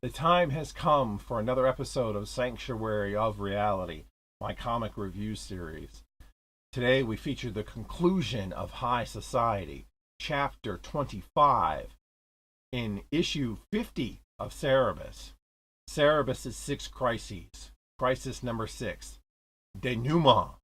The time has come for another episode of Sanctuary of Reality, my comic review series. Today we feature the conclusion of High Society, Chapter 25, in issue 50 of Cerebus. Cerebus' 6 crises. Crisis number 6, Denouement.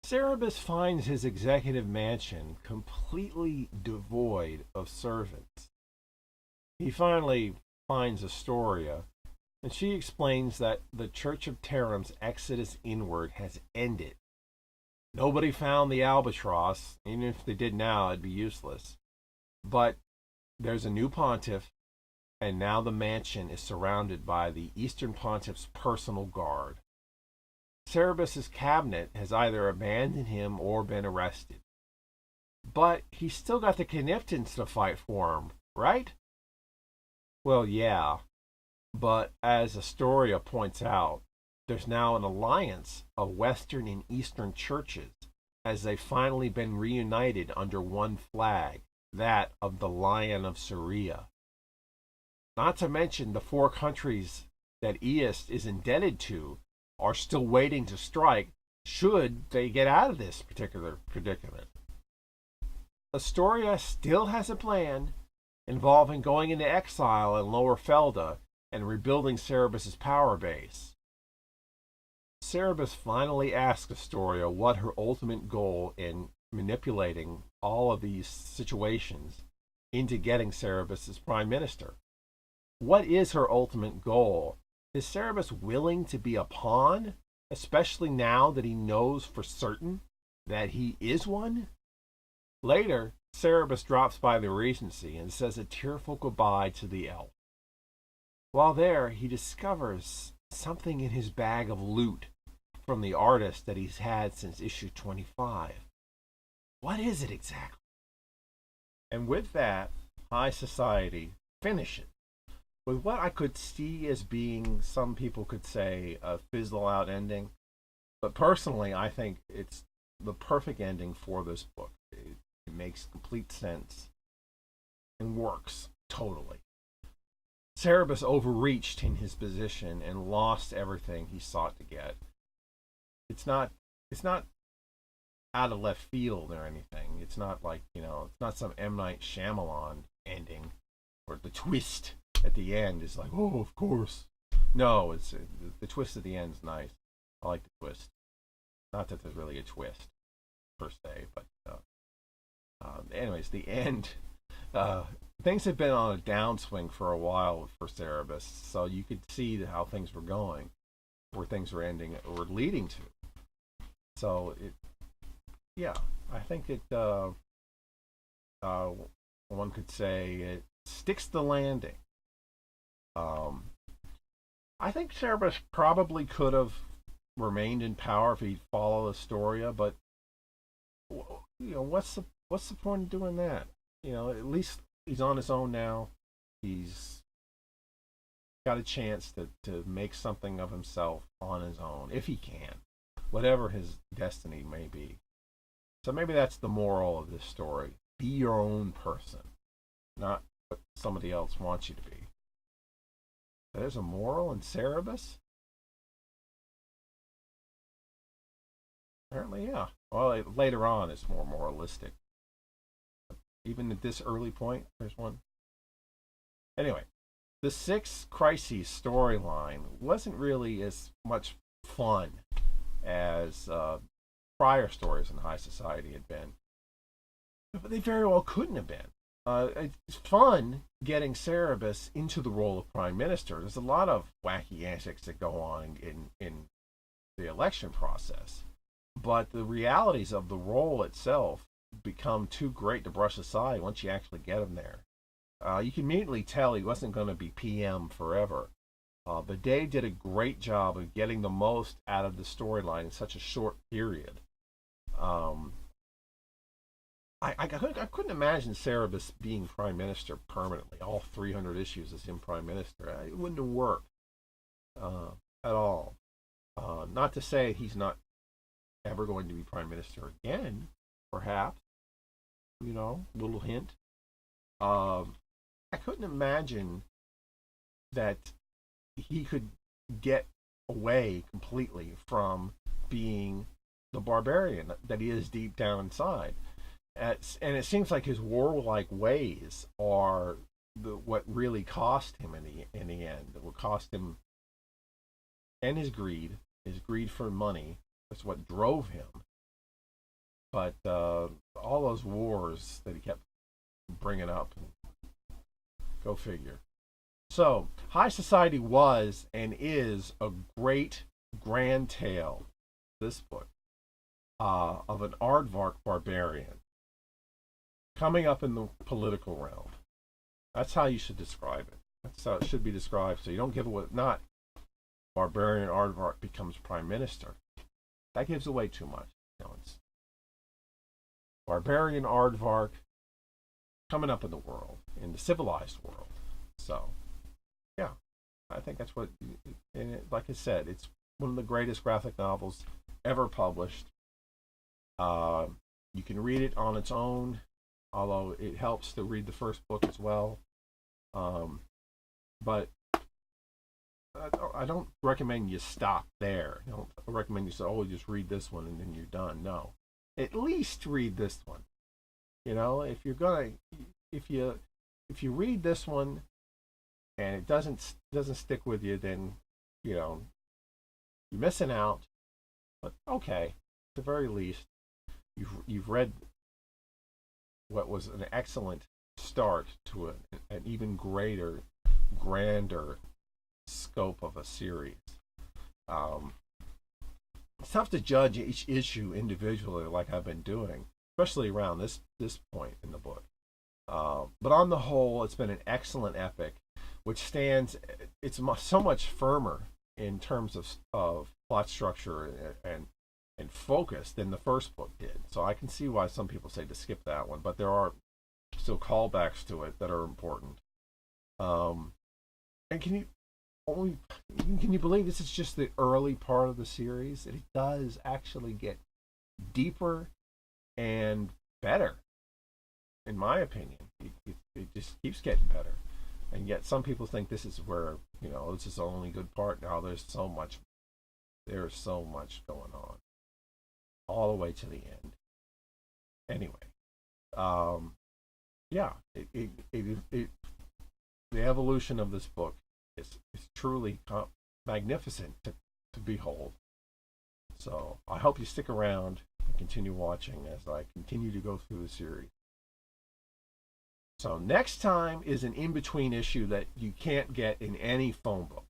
Cerebus finds his executive mansion completely devoid of servants. He finally finds Astoria, and she explains that the Church of Terram's exodus inward has ended. Nobody found the albatross. Even if they did now, it'd be useless. But there's a new pontiff, and now the mansion is surrounded by the Eastern Pontiff's personal guard. Cerebus's cabinet has either abandoned him or been arrested. But he's still got the Conniptons to fight for him, right? Well, yeah. But as Astoria points out, there's now an alliance of Western and Eastern churches as they've finally been reunited under one flag, that of the Lion of Syria. Not to mention the 4 countries that East is indebted to are still waiting to strike should they get out of this particular predicament. Astoria still has a plan involving going into exile in Lower Felda and rebuilding Cerebus' power base. Cerebus finally asks Astoria what her ultimate goal in manipulating all of these situations into getting Cerebus as prime minister. What is her ultimate goal? Is Cerebus willing to be a pawn, especially now that he knows for certain that he is one? Later, Cerebus drops by the Regency and says a tearful goodbye to the elf. While there, he discovers something in his bag of loot from the artist that he's had since issue 25. What is it exactly? And with that, High Society finishes with what I could see as being, some people could say, a fizzle out ending. But personally, I think it's the perfect ending for this book. It makes complete sense and works totally. Cerebus overreached in his position and lost everything he sought to get. It's not out of left field or anything. It's not like, it's not some M. Night Shyamalan ending where the twist at the end is like, oh, of course. No, it's the twist at the end is nice. I like the twist. Not that there's really a twist per se, but anyways, the end. Things have been on a downswing for a while for Cerebus, so you could see how things were going, where things were ending or leading to. So I think it. One could say it sticks the landing. I think Cerebus probably could have remained in power if he'd followed Astoria, but what's the point of doing that? At least he's on his own now. He's got a chance to make something of himself on his own, if he can, whatever his destiny may be. So maybe that's the moral of this story. Be your own person, not what somebody else wants you to be. There's a moral in Cerebus? Apparently, yeah. Well, later on, it's more moralistic. Even at this early point, there's one. Anyway, the 6 crises storyline wasn't really as much fun as prior stories in High Society had been. But they very well couldn't have been. It's fun getting Cerebus into the role of prime minister. There's a lot of wacky antics that go on in the election process. But the realities of the role itself become too great to brush aside once you actually get him there. You can immediately tell he wasn't going to be PM forever. But Dave did a great job of getting the most out of the storyline in such a short period. I couldn't imagine Cerebus being prime minister permanently. All 300 issues as him prime minister. It wouldn't have worked at all. Not to say he's not ever going to be prime minister again, perhaps. Little hint. I couldn't imagine that he could get away completely from being the barbarian that he is deep down inside. And it seems like his warlike ways are what really cost him in the end. It will cost him, and his greed for money. That's what drove him. But all those wars that he kept bringing up, go figure. So, High Society was and is a great grand tale, this book, of an aardvark barbarian coming up in the political realm. That's how you should describe it. That's how it should be described. So you don't give away, not barbarian aardvark becomes prime minister. That gives away too much. It's barbarian aardvark coming up in the world, in the civilized world. So, yeah, I think that's what, and like I said, it's one of the greatest graphic novels ever published. You can read it on its own, although it helps to read the first book as well. But I don't recommend you stop there. I don't recommend you say, "Oh, just read this one and then you're done." No, at least read this one. If you read this one and it doesn't stick with you, then you're missing out. But okay, at the very least, you've read what was an excellent start to an even greater, grander scope of a series. It's tough to judge each issue individually, like I've been doing, especially around this point in the book. But on the whole, it's been an excellent epic, which stands. It's so much firmer in terms of plot structure and focus than the first book did. So I can see why some people say to skip that one, but there are still callbacks to it that are important. And can you believe this is just the early part of the series? It does actually get deeper and better, in my opinion. It just keeps getting better. And yet some people think this is where, this is the only good part. Now there's so much going on, all the way to the end. Anyway, yeah, the evolution of this book is truly magnificent to behold. So I hope you stick around and continue watching as I continue to go through the series. So next time is an in-between issue that you can't get in any phone book.